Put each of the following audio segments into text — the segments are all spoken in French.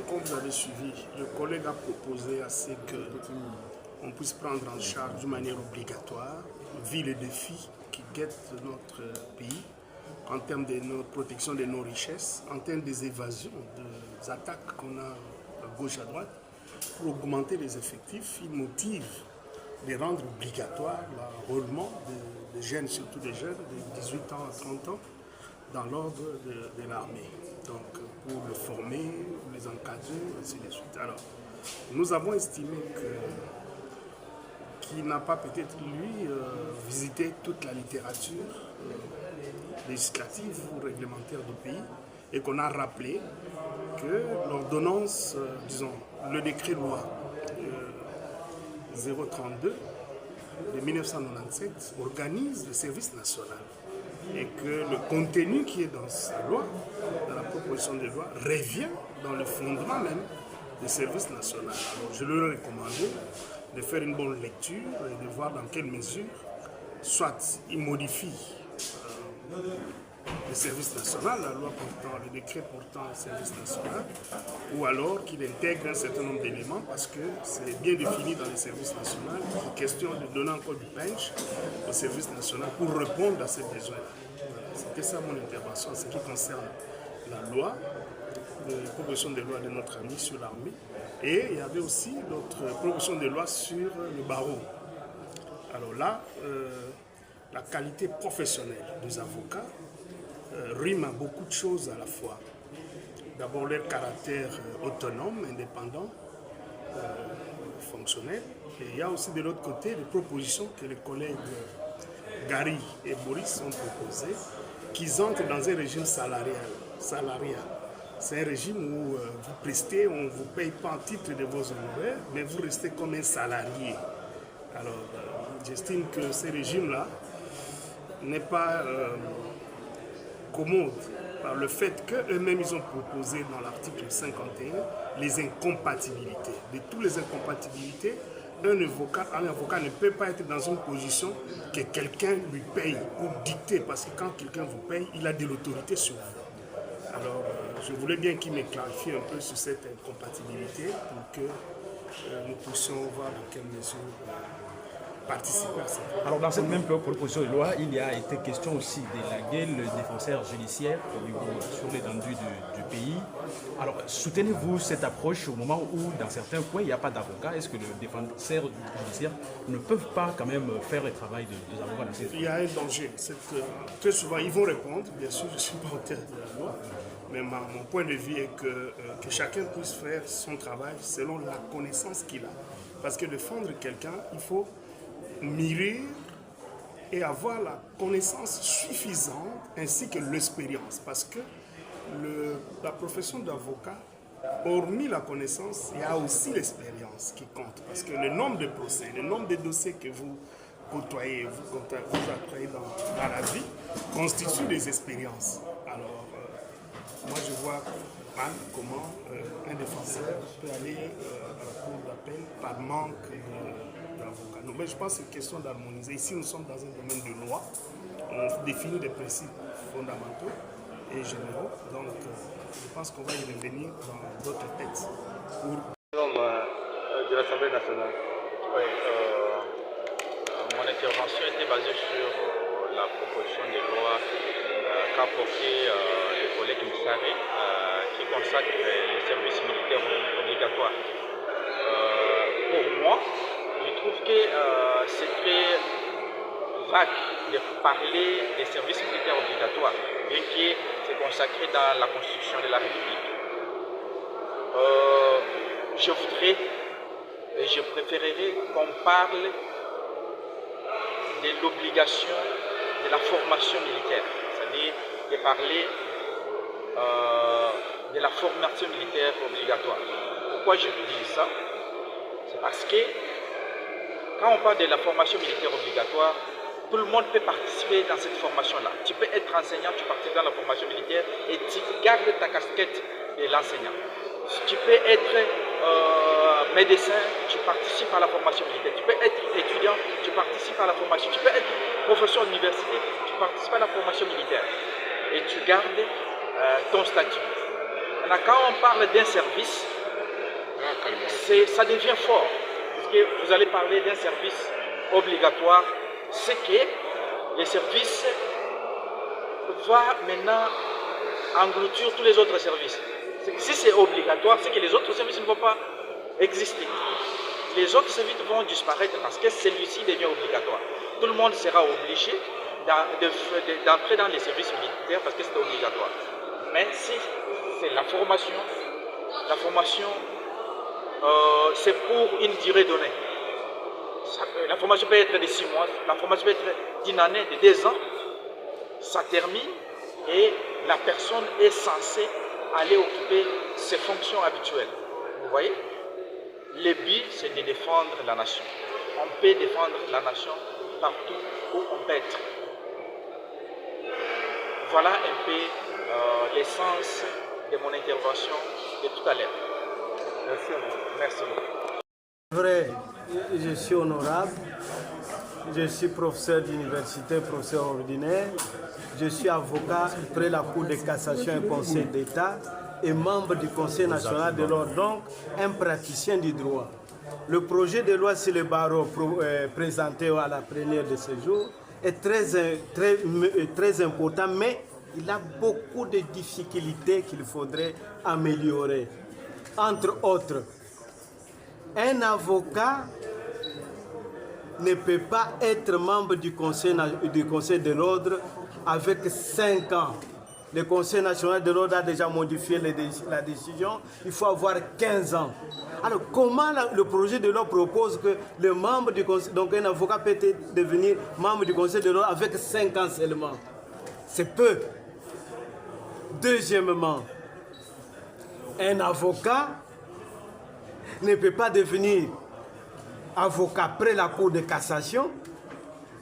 comme vous avez suivi, le collègue a proposé à ce qu'on puisse prendre en charge de manière obligatoire, vu les défis qui guettent notre pays, en termes de notre protection de nos richesses, en termes des évasions, des attaques qu'on a à gauche, à droite, pour augmenter les effectifs. Il motive de rendre obligatoire l'enrôlement des jeunes, surtout des jeunes de 18 ans à 30 ans, dans l'ordre de l'armée. Donc, pour le former, les encadrer, ainsi de suite. Alors, nous avons estimé qu'il n'a pas peut-être, lui, visité toute la littérature législative ou réglementaire du pays et qu'on a rappelé que l'ordonnance, disons, le décret loi 032 de 1997 organise le service national et que le contenu qui est dans sa loi, dans la proposition de loi, revient dans le fondement même du service national. Alors je leur ai recommandé de faire une bonne lecture et de voir dans quelle mesure, soit il modifie le service national, la loi portant, le décret portant le service national, ou alors qu'il intègre un certain nombre d'éléments parce que c'est bien défini dans le service national, c'est question de donner encore du punch au service national pour répondre à ces besoins-là. C'était ça mon intervention en ce qui concerne la loi, la proposition de loi de notre ami sur l'armée, et il y avait aussi notre proposition de loi sur le barreau. Alors là, la qualité professionnelle des avocats rime à beaucoup de choses à la fois. D'abord leur caractère autonome, indépendant, fonctionnel. Et il y a aussi de l'autre côté des propositions que les collègues Gary et Boris ont proposées, qu'ils entrent dans un régime salarial. C'est un régime où vous prestez, on ne vous paye pas en titre de vos honoraires, mais vous restez comme un salarié. Alors, j'estime que ce régime-là n'est pas commode par le fait qu'eux-mêmes ils ont proposé dans l'article 51 les incompatibilités. De toutes les incompatibilités, un avocat ne peut pas être dans une position que quelqu'un lui paye ou dicter, parce que quand quelqu'un vous paye, il a de l'autorité sur vous. Alors, je voulais bien qu'il me clarifie un peu sur cette incompatibilité pour que nous puissions voir dans quelle mesure participer à ça. Alors dans cette même proposition de loi, il y a été question aussi d'élaguer le défenseur judiciaire au niveau sur l'étendue du pays. Alors soutenez-vous cette approche au moment où dans certains coins il n'y a pas d'avocat? Est-ce que les défenseurs judiciaires ne peuvent pas quand même faire le travail des avocats dans ces... Il y a un danger. Très souvent ils vont répondre, bien sûr je ne suis pas au terme de la loi, mais mon point de vue est que chacun puisse faire son travail selon la connaissance qu'il a. Parce que défendre quelqu'un, il faut mirer et avoir la connaissance suffisante ainsi que l'expérience. Parce que la profession d'avocat, hormis la connaissance, il y a aussi l'expérience qui compte. Parce que le nombre de procès, le nombre de dossiers que vous côtoyez, vous côtoyez dans la vie, constitue des expériences. Alors, moi je vois mal comment un défenseur peut aller à la cour d'appel par manque d'avocats. Mais je pense que c'est une question d'harmoniser. Ici, nous sommes dans un domaine de loi. On définit des principes fondamentaux et généraux. Donc, je pense qu'on va y revenir dans d'autres textes. De l'Assemblée nationale. Oui, mon intervention était basée sur la proposition de loi qu'a porté le collègue Moussaré qui consacre les services militaires obligatoires. Pour moi, je trouve que c'est très vague de parler des services militaires obligatoires, bien que c'est consacré dans la Constitution de la République. Je voudrais et je préférerais qu'on parle de l'obligation de la formation militaire, c'est-à-dire de parler de la formation militaire obligatoire. Pourquoi je dis ça? C'est parce que quand on parle de la formation militaire obligatoire, tout le monde peut participer dans cette formation-là. Tu peux être enseignant, tu participes dans la formation militaire et tu gardes ta casquette de l'enseignant. Tu peux être médecin, tu participes à la formation militaire. Tu peux être étudiant, tu participes à la formation. Tu peux être professeur d'université, tu participes à la formation militaire. Et tu gardes ton statut. Maintenant, quand on parle d'un service, ça devient fort. Parce que vous allez parler d'un service obligatoire, c'est que le service va maintenant engloutir tous les autres services. Si c'est obligatoire, c'est que les autres services ne vont pas exister. Les autres services vont disparaître parce que celui-ci devient obligatoire. Tout le monde sera obligé d'entrer dans les services militaires parce que c'est obligatoire. Mais si c'est la formation c'est pour une durée donnée. La formation peut être de 6 mois, la formation peut être d'une année, de 2 ans. Ça termine et la personne est censée aller occuper ses fonctions habituelles. Vous voyez? Le but, c'est de défendre la nation. On peut défendre la nation partout où on peut être. Voilà un peu l'essence de mon intervention de tout à l'heure. Merci à vous. Merci beaucoup. Vrai, je suis honorable. Je suis professeur d'université, professeur ordinaire. Je suis avocat près la Cour de cassation et Conseil d'État et membre du Conseil national de l'ordre, donc un praticien du droit. Le projet de loi sur le barreau présenté à la plénière de ce jour est très important, mais il a beaucoup de difficultés qu'il faudrait améliorer. Entre autres, un avocat ne peut pas être membre du Conseil de l'ordre avec 5 ans. Le Conseil national de l'ordre a déjà modifié la décision, il faut avoir 15 ans. Alors comment le projet de loi propose que le membre du Conseil, donc un avocat peut devenir membre du Conseil de l'ordre avec 5 ans seulement? C'est peu. Deuxièmement, un avocat ne peut pas devenir avocat après la Cour de cassation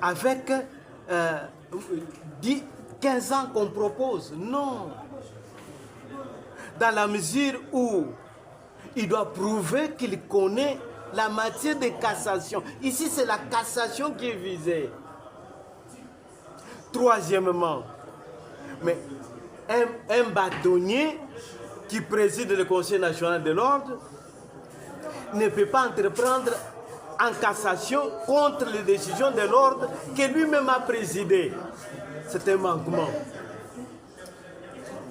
avec 15 ans qu'on propose. Non. Dans la mesure où il doit prouver qu'il connaît la matière de cassation. Ici, c'est la cassation qui est visée. Troisièmement, mais un bâtonnier qui préside le Conseil national de l'ordre ne peut pas entreprendre en cassation contre les décisions de l'ordre que lui-même a présidé. C'est un manquement.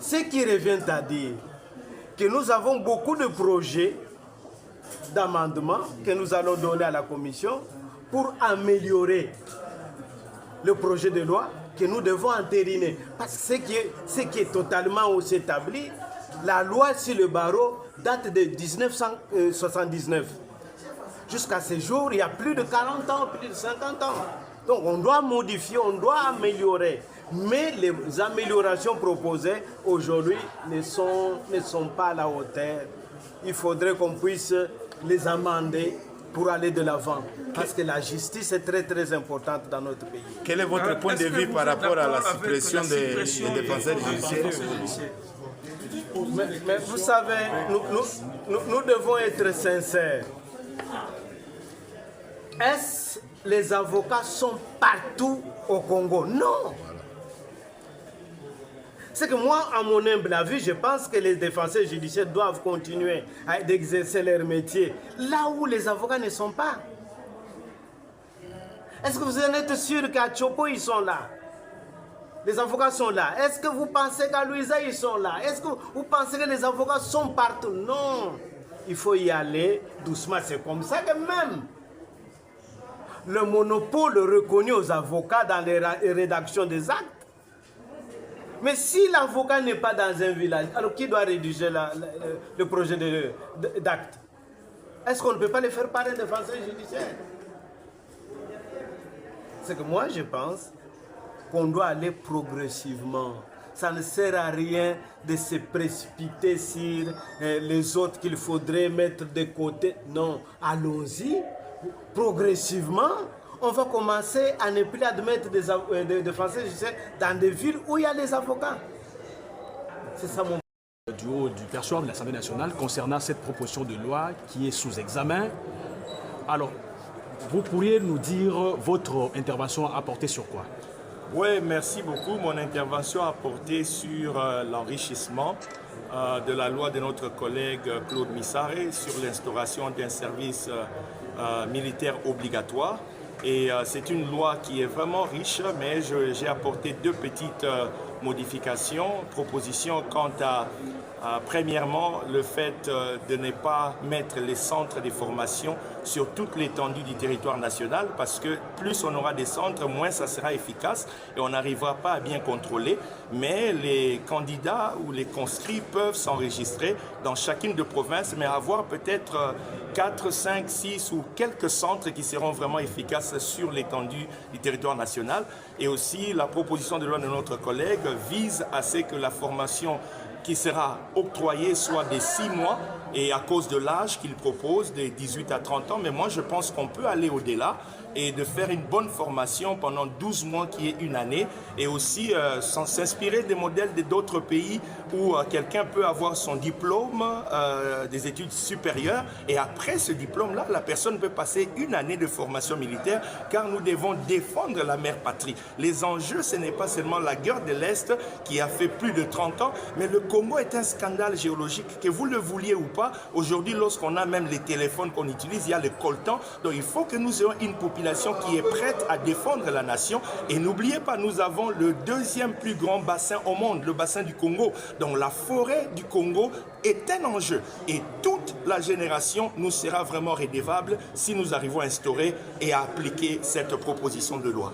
Ce qui revient à dire que nous avons beaucoup de projets d'amendements que nous allons donner à la Commission pour améliorer le projet de loi que nous devons entériner. Parce que ce qui est totalement aussi établi, la loi sur le barreau date de 1979. Jusqu'à ce jour, il y a plus de 40 ans, plus de 50 ans. Donc on doit modifier, on doit améliorer. Mais les améliorations proposées aujourd'hui ne sont pas à la hauteur. Il faudrait qu'on puisse les amender pour aller de l'avant. Parce que la justice est très très importante dans notre pays. Quel est votre point de vue par rapport à la suppression des défenseurs judiciaires? Mais vous savez, nous devons être sincères. Est-ce que les avocats sont partout au Congo? Non. C'est que moi, à mon humble avis, je pense que les défenseurs judiciaires doivent continuer à exercer leur métier là où les avocats ne sont pas. Est-ce que vous en êtes sûr qu'à Chopo, ils sont là? Les avocats sont là. Est-ce que vous pensez qu'à Louisa, ils sont là? Est-ce que vous pensez que les avocats sont partout? Non. Il faut y aller doucement. C'est comme ça que même le monopole reconnu aux avocats dans les rédactions des actes. Mais si l'avocat n'est pas dans un village, alors qui doit rédiger le projet d'acte? Est-ce qu'on ne peut pas le faire par un défenseur judiciaire? C'est que moi je pense qu'on doit aller progressivement. Ça ne sert à rien de se précipiter sur les autres qu'il faudrait mettre de côté. Non, allons-y progressivement. On va commencer à ne plus admettre des défenseurs judiciaires dans des villes où il y a les avocats. C'est ça mon... Du haut du perchoir de l'Assemblée nationale concernant cette proposition de loi qui est sous examen. Alors, vous pourriez nous dire votre intervention a porté sur quoi? Oui, merci beaucoup. Mon intervention a porté sur l'enrichissement de la loi de notre collègue Claude Missaré sur l'instauration d'un service militaire obligatoire. Et c'est une loi qui est vraiment riche, mais j'ai apporté deux petites modifications, propositions quant à premièrement, le fait de ne pas mettre les centres de formation sur toute l'étendue du territoire national, parce que plus on aura des centres, moins ça sera efficace et on n'arrivera pas à bien contrôler. Mais les candidats ou les conscrits peuvent s'enregistrer dans chacune des provinces, mais avoir peut-être 4, 5, 6 ou quelques centres qui seront vraiment efficaces sur l'étendue du territoire national. Et aussi, la proposition de loi de notre collègue vise à ce que la formation qui sera octroyée soit de 6 mois et à cause de l'âge qu'il propose, de 18 à 30 ans. Mais moi, je pense qu'on peut aller au-delà et de faire une bonne formation pendant 12 mois qui est une année et aussi s'inspirer des modèles d'autres pays où quelqu'un peut avoir son diplôme des études supérieures et après ce diplôme-là, la personne peut passer une année de formation militaire car nous devons défendre la mère patrie. Les enjeux, ce n'est pas seulement la guerre de l'Est qui a fait plus de 30 ans, mais le Congo est un scandale géologique, que vous le vouliez ou pas. Aujourd'hui, lorsqu'on a même les téléphones qu'on utilise, il y a le coltan. Donc il faut que nous ayons une population qui est prête à défendre la nation. Et n'oubliez pas, nous avons le deuxième plus grand bassin au monde, le bassin du Congo. Donc la forêt du Congo est un enjeu. Et toute la génération nous sera vraiment redevable si nous arrivons à instaurer et à appliquer cette proposition de loi.